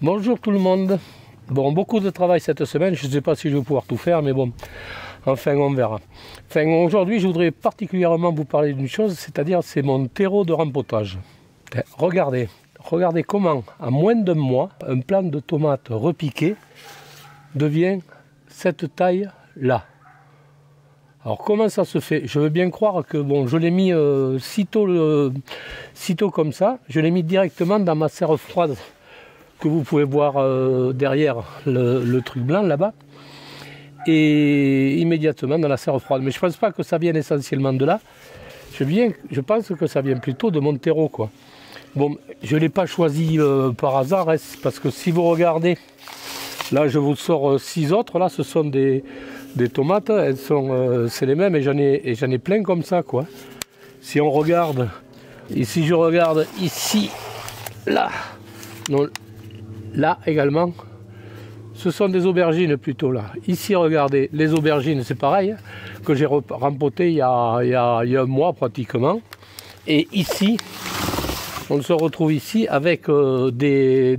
Bonjour tout le monde. Bon, beaucoup de travail cette semaine, je ne sais pas si je vais pouvoir tout faire, mais bon, enfin on verra. Enfin, aujourd'hui, je voudrais particulièrement vous parler d'une chose, c'est-à-dire c'est mon terreau de rempotage. Regardez comment, à moins d'un mois, un plant de tomates repiqué devient cette taille-là. Alors comment ça se fait? Je veux bien croire que bon, je l'ai mis sitôt comme ça, je l'ai mis directement dans ma serre froide que vous pouvez voir derrière le truc blanc là-bas, et immédiatement dans la serre froide. Mais je ne pense pas que ça vienne essentiellement de là, je pense que ça vient plutôt de mon terreau, quoi. Bon, je ne l'ai pas choisi par hasard, parce que si vous regardez, là je vous sors 6 autres, là ce sont des tomates, elles sont, c'est les mêmes, et j'en ai plein comme ça, quoi. Si on regarde, et si je regarde ici, là, non, là également, ce sont des aubergines plutôt là. Ici, regardez, les aubergines, c'est pareil, que j'ai rempoté il y a un mois pratiquement. Et ici, on se retrouve ici avec des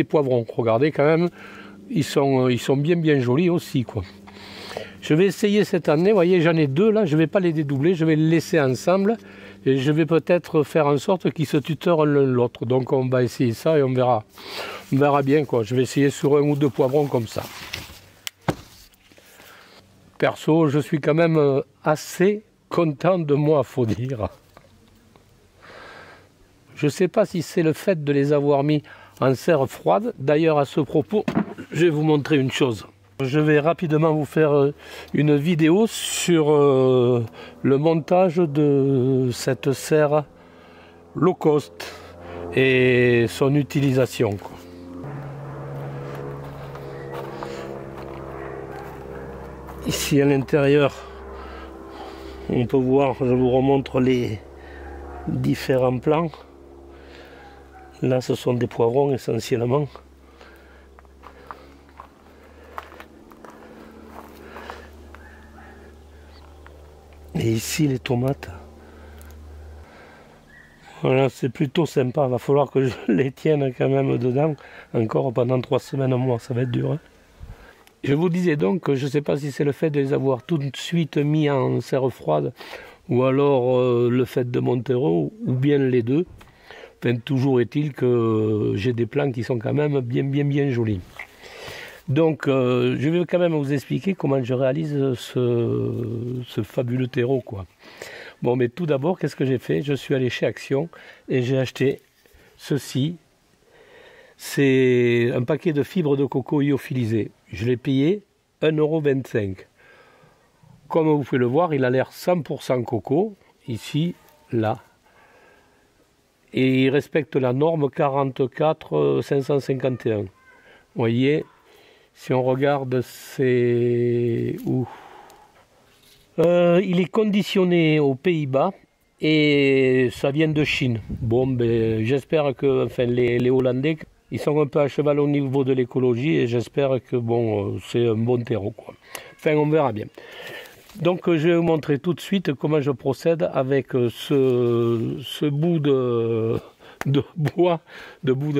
poivrons. Regardez quand même, ils sont bien jolis aussi, quoi. Je vais essayer cette année, vous voyez, j'en ai 2 là, je ne vais pas les dédoubler, je vais les laisser ensemble. Et je vais peut-être faire en sorte qu'ils se tutorent l'un l'autre. Donc on va essayer ça et on verra bien, quoi. Je vais essayer sur 1 ou 2 poivrons comme ça. Perso, je suis quand même assez content de moi, faut dire. Je ne sais pas si c'est le fait de les avoir mis en serre froide. D'ailleurs, à ce propos, je vais vous montrer une chose. Je vais rapidement vous faire une vidéo sur le montage de cette serre low cost et son utilisation, quoi. Ici à l'intérieur, on peut voir, je vous remontre les différents plans. Là, ce sont des poivrons essentiellement. Et ici les tomates. Voilà, c'est plutôt sympa. Il va falloir que je les tienne quand même dedans encore pendant 3 semaines, un mois. Ça va être dur, hein. Je vous disais donc que je ne sais pas si c'est le fait de les avoir tout de suite mis en serre froide ou alors le fait de mon terreau, ou bien les deux. Enfin, toujours est-il que j'ai des plants qui sont quand même bien jolis. Donc, je vais quand même vous expliquer comment je réalise ce fabuleux terreau, quoi. Bon, mais tout d'abord, qu'est-ce que j'ai fait? Je suis allé chez Action et j'ai acheté ceci. C'est un paquet de fibres de coco lyophilisées. Je l'ai payé 1,25 €. Comme vous pouvez le voir, il a l'air 100% coco, ici, là. Et il respecte la norme 44 551. Vous voyez? Si on regarde, c'est où? Il est conditionné aux Pays-Bas et ça vient de Chine. Bon, ben, j'espère que enfin, les Hollandais, ils sont un peu à cheval au niveau de l'écologie et j'espère que bon, c'est un bon terreau, quoi. Enfin, on verra bien. Donc, je vais vous montrer tout de suite comment je procède avec ce bout de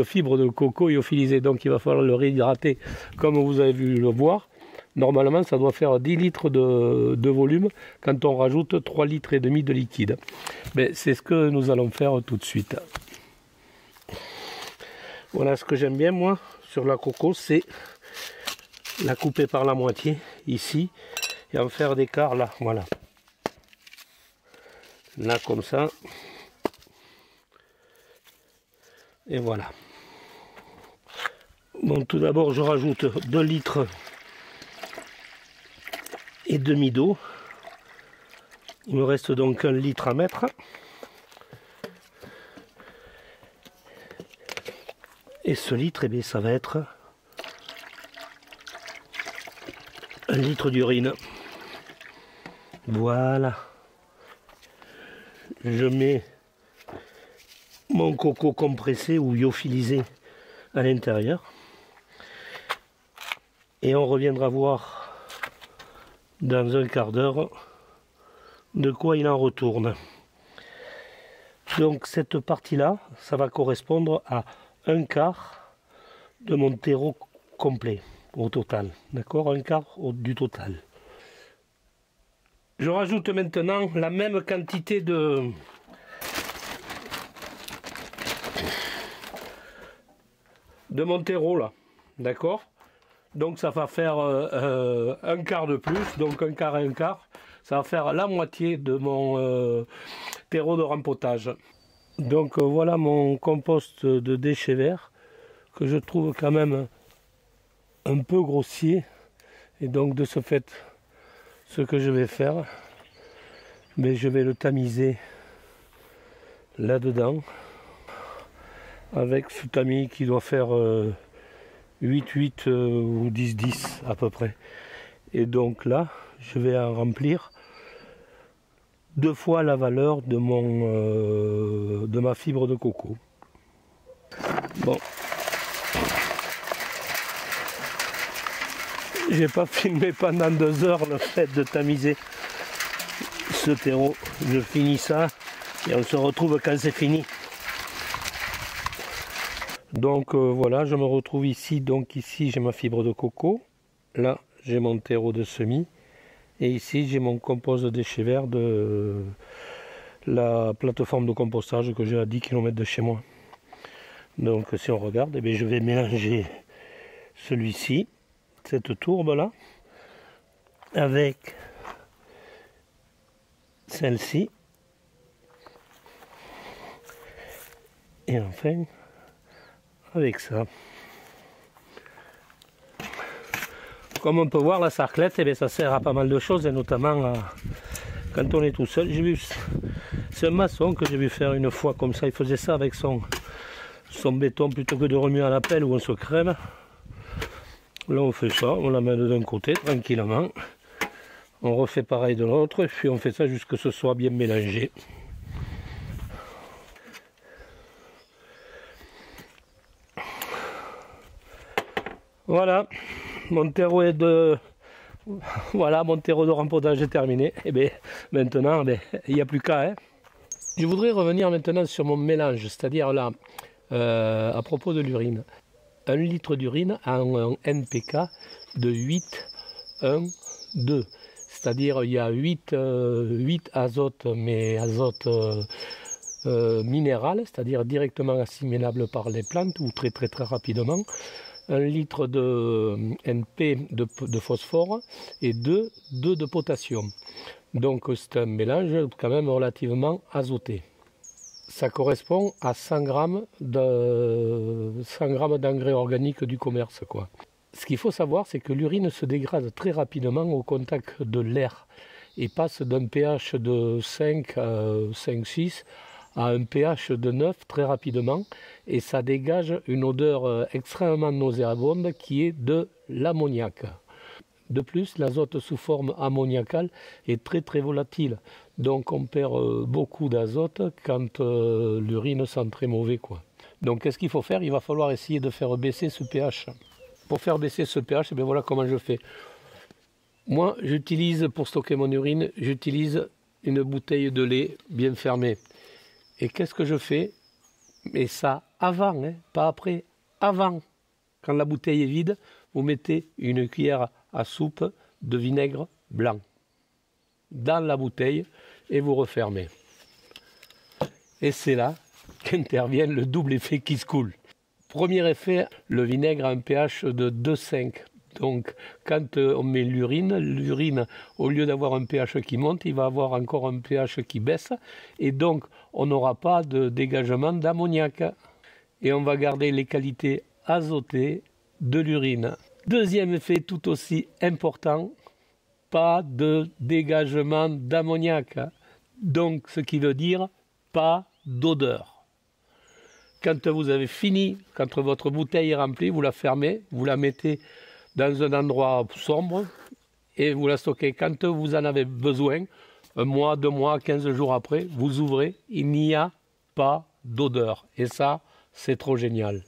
fibres de coco lyophilisées. Donc il va falloir le réhydrater comme vous avez vu le voir. Normalement ça doit faire 10 litres de volume quand on rajoute 3 litres et demi de liquide. Mais c'est ce que nous allons faire tout de suite. Voilà ce que j'aime bien moi sur la coco, c'est la couper par la moitié ici et en faire des quarts là, voilà. Là comme ça. Et voilà. Bon, tout d'abord, je rajoute 2 litres et demi d'eau. Il me reste donc 1 litre à mettre. Et ce litre, eh bien, ça va être 1 litre d'urine. Voilà. Je mets mon coco compressé ou lyophilisé à l'intérieur et on reviendra voir dans un quart d'heure de quoi il en retourne. Donc cette partie là, ça va correspondre à un quart de mon terreau complet au total. D'accord, un quart du total. Je rajoute maintenant la même quantité de mon terreau là. D'accord. Donc ça va faire un quart de plus, donc un quart et un quart. Ça va faire la moitié de mon terreau de rempotage. Donc voilà mon compost de déchets verts que je trouve quand même un peu grossier. Et donc de ce fait, ce que je vais faire, mais je vais le tamiser là-dedans avec ce tamis qui doit faire 8-8 ou 10-10 à peu près. Et donc là, je vais en remplir 2 fois la valeur de de ma fibre de coco. Bon. J'ai pas filmé pendant 2 heures le fait de tamiser ce terreau. Je finis ça et on se retrouve quand c'est fini. Donc voilà, je me retrouve ici. Donc ici j'ai ma fibre de coco. Là j'ai mon terreau de semis. Et ici j'ai mon compost de déchets verts de la plateforme de compostage que j'ai à 10 km de chez moi. Donc si on regarde, eh bien, je vais mélanger celui-ci, cette tourbe là, avec celle-ci. Et enfin avec ça. Comme on peut voir, la sarclette, eh bien, ça sert à pas mal de choses, et notamment quand on est tout seul. J'ai vu, c'est un maçon que j'ai vu faire une fois comme ça. Il faisait ça avec son béton plutôt que de remuer à la pelle où on se crème. Là, on fait ça, on la met d'un côté tranquillement. On refait pareil de l'autre, et puis on fait ça jusqu'à ce que ce soit bien mélangé. Voilà, mon terreau est voilà, mon terreau de rempotage est terminé. Et bien maintenant, il n'y a plus qu'à. Hein. Je voudrais revenir maintenant sur mon mélange, c'est-à-dire là, à propos de l'urine. 1 litre d'urine a un NPK de 8, 1, 2. C'est-à-dire il y a 8 azotes, mais azote minéral, c'est-à-dire directement assimilable par les plantes ou très rapidement. 1 litre de NP de phosphore et 2 de potassium. Donc c'est un mélange quand même relativement azoté. Ça correspond à 100 grammes d'engrais organiques du commerce, quoi. Ce qu'il faut savoir, c'est que l'urine se dégrade très rapidement au contact de l'air et passe d'un pH de 5 à 5-6 à un pH de 9 très rapidement, et ça dégage une odeur extrêmement nauséabonde qui est de l'ammoniac. De plus, l'azote sous forme ammoniacale est très volatile, donc on perd beaucoup d'azote quand l'urine sent très mauvais, quoi. Donc qu'est-ce qu'il faut faire? Il va falloir essayer de faire baisser ce pH. Pour faire baisser ce pH, bien voilà comment je fais. Moi, j'utilise, pour stocker mon urine, j'utilise une bouteille de lait bien fermée. Et qu'est-ce que je fais? Et ça avant, hein, pas après, avant. Quand la bouteille est vide, vous mettez une cuillère à soupe de vinaigre blanc dans la bouteille et vous refermez. Et c'est là qu'intervient le double effet qui se coule. Premier effet, le vinaigre a un pH de 2,5. Donc quand on met l'urine, au lieu d'avoir un pH qui monte, il va avoir encore un pH qui baisse. Et donc on n'aura pas de dégagement d'ammoniac. Et on va garder les qualités azotées de l'urine. Deuxième effet tout aussi important, pas de dégagement d'ammoniac. Donc ce qui veut dire pas d'odeur. Quand vous avez fini, quand votre bouteille est remplie, vous la fermez, vous la mettez dans un endroit sombre et vous la stockez. Quand vous en avez besoin, 1 mois, 2 mois, 15 jours après, vous ouvrez, il n'y a pas d'odeur. Et ça, c'est trop génial.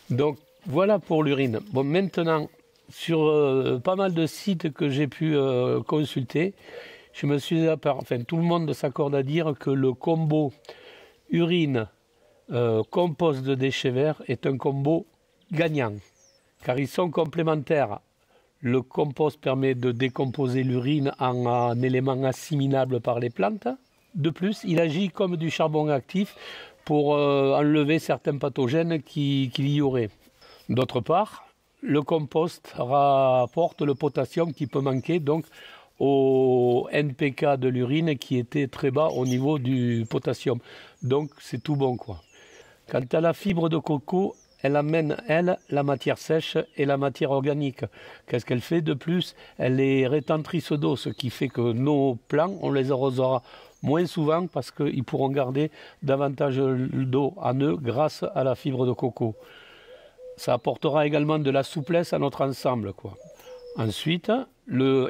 Donc voilà pour l'urine. Bon, maintenant, sur pas mal de sites que j'ai pu consulter, je me suis enfin tout le monde s'accorde à dire que le combo urine compost de déchets verts est un combo gagnant, car ils sont complémentaires. Le compost permet de décomposer l'urine en un élément assimilable par les plantes. De plus, il agit comme du charbon actif pour enlever certains pathogènes qu'il y aurait. D'autre part, le compost rapporte le potassium qui peut manquer donc au NPK de l'urine qui était très bas au niveau du potassium. Donc c'est tout bon quoi. Quant à la fibre de coco, elle amène, elle, la matière sèche et la matière organique. Qu'est-ce qu'elle fait de plus? Elle est rétentrice d'eau, ce qui fait que nos plants, on les arrosera moins souvent parce qu'ils pourront garder davantage d'eau en eux grâce à la fibre de coco. Ça apportera également de la souplesse à notre ensemble, quoi. Ensuite, le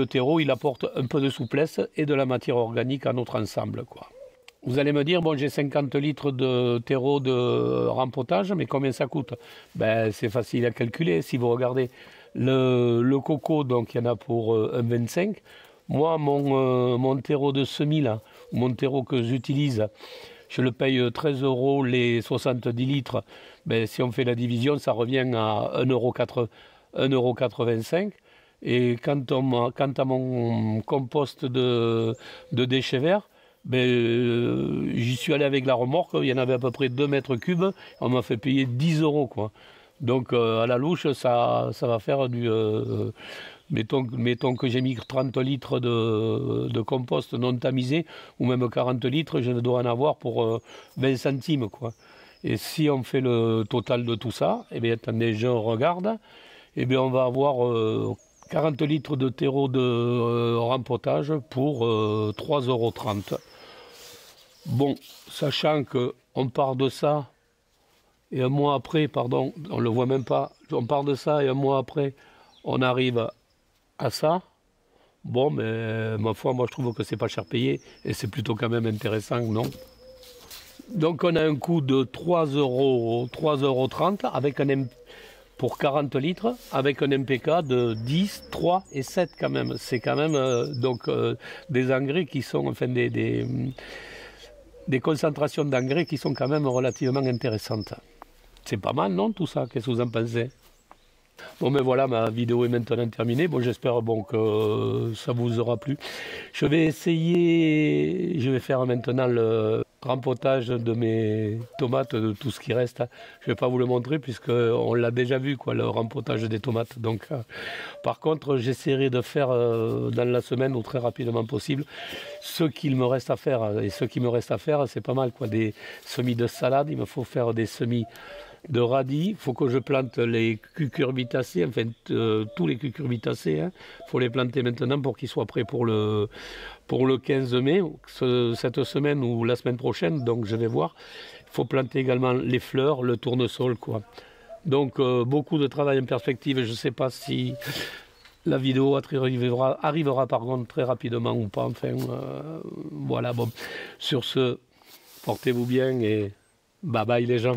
terreau, il apporte un peu de souplesse et de la matière organique à notre ensemble, quoi. Vous allez me dire, bon, j'ai 50 litres de terreau de rempotage, mais combien ça coûte? Ben, c'est facile à calculer. Si vous regardez le coco, donc il y en a pour 1,25. Moi, mon terreau de semis, là, mon terreau que j'utilise, je le paye 13 € les 70 litres. Ben, si on fait la division, ça revient à 1,85 €. Et quant à mon compost de déchets verts, ben, j'y suis allé avec la remorque, il y en avait à peu près 2 mètres cubes, on m'a fait payer 10 €, quoi. Donc à la louche, ça va faire du... mettons que j'ai mis 30 litres de compost non tamisé, ou même 40 litres, je dois en avoir pour 20 centimes, quoi. Et si on fait le total de tout ça, eh bien, attendez, je regarde, eh bien, on va avoir 40 litres de terreau de rempotage pour 3,30 €. Bon, sachant qu'on part de ça, et un mois après, pardon, on ne le voit même pas, on part de ça et un mois après, on arrive à ça. Bon, mais ma foi, moi je trouve que c'est pas cher payé et c'est plutôt quand même intéressant, non? Donc on a un coût de 3,30 € avec pour 40 litres, avec un MPK de 10, 3 et 7 quand même. C'est quand même des engrais qui sont, enfin des concentrations d'engrais qui sont quand même relativement intéressantes. C'est pas mal, non, tout ça? Qu'est-ce que vous en pensez? Bon, mais voilà, ma vidéo est maintenant terminée. Bon, j'espère que ça vous aura plu. Je vais faire maintenant le rempotage de mes tomates, de tout ce qui reste. Je ne vais pas vous le montrer puisqu'on l'a déjà vu, quoi, le rempotage des tomates. Donc, par contre, j'essaierai de faire dans la semaine ou très rapidement possible ce qu'il me reste à faire. Et ce qui me reste à faire, c'est pas mal, quoi. Des semis de salade, il me faut faire des semis de radis, il faut que je plante les cucurbitacées, enfin tous les cucurbitacées, hein. Il faut les planter maintenant pour qu'ils soient prêts pour le 15 mai, cette semaine ou la semaine prochaine, donc je vais voir. Il faut planter également les fleurs, le tournesol, quoi. Donc beaucoup de travail en perspective, je ne sais pas si la vidéo arrivera par contre très rapidement ou pas, enfin voilà, bon. Sur ce, portez-vous bien et bye bye les gens.